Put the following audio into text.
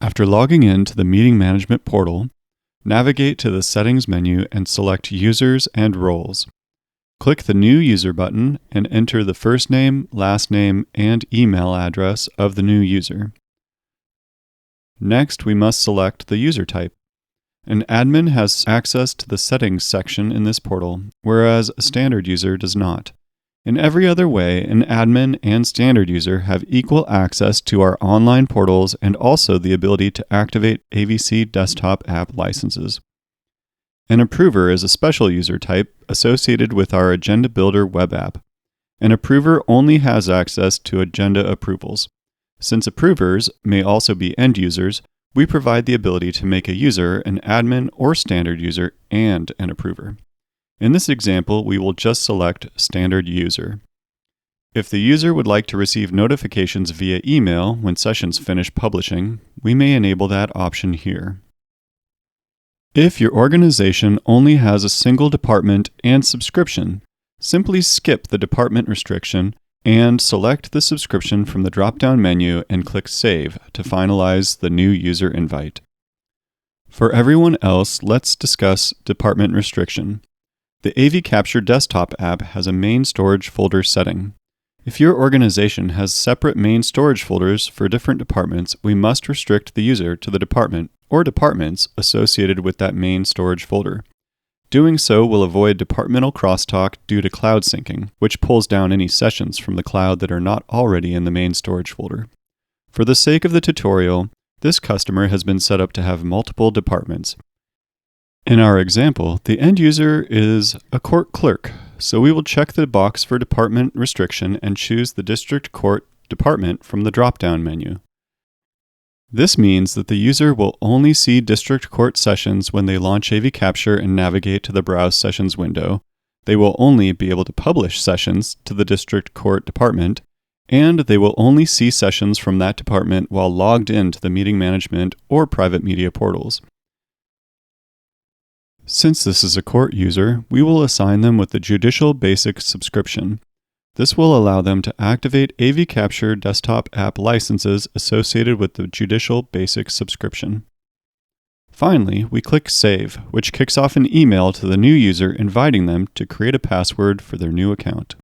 After logging in to the Meeting Management portal, navigate to the Settings menu and select Users and Roles. Click the New User button and enter the first name, last name, and email address of the new user. Next, we must select the user type. An admin has access to the Settings section in this portal, whereas a standard user does not. In every other way, an admin and standard user have equal access to our online portals and also the ability to activate AVC desktop app licenses. An approver is a special user type associated with our Agenda Builder web app. An approver only has access to agenda approvals. Since approvers may also be end users, we provide the ability to make a user an admin or standard user and an approver. In this example, we will just select Standard User. If the user would like to receive notifications via email when sessions finish publishing, we may enable that option here. If your organization only has a single department and subscription, simply skip the department restriction and select the subscription from the drop-down menu and click Save to finalize the new user invite. For everyone else, let's discuss department restriction. The AVCapture desktop app has a main storage folder setting. If your organization has separate main storage folders for different departments, we must restrict the user to the department or departments associated with that main storage folder. Doing so will avoid departmental crosstalk due to cloud syncing, which pulls down any sessions from the cloud that are not already in the main storage folder. For the sake of the tutorial, this customer has been set up to have multiple departments. In our example, the end user is a court clerk, so we will check the box for department restriction and choose the district court department from the drop-down menu. This means that the user will only see district court sessions when they launch AVCapture and navigate to the Browse Sessions window. They will only be able to publish sessions to the district court department, and they will only see sessions from that department while logged into the meeting management or private media portals. Since this is a court user, we will assign them with the Judicial Basic subscription. This will allow them to activate AVCapture desktop app licenses associated with the Judicial Basic subscription. Finally, we click Save, which kicks off an email to the new user inviting them to create a password for their new account.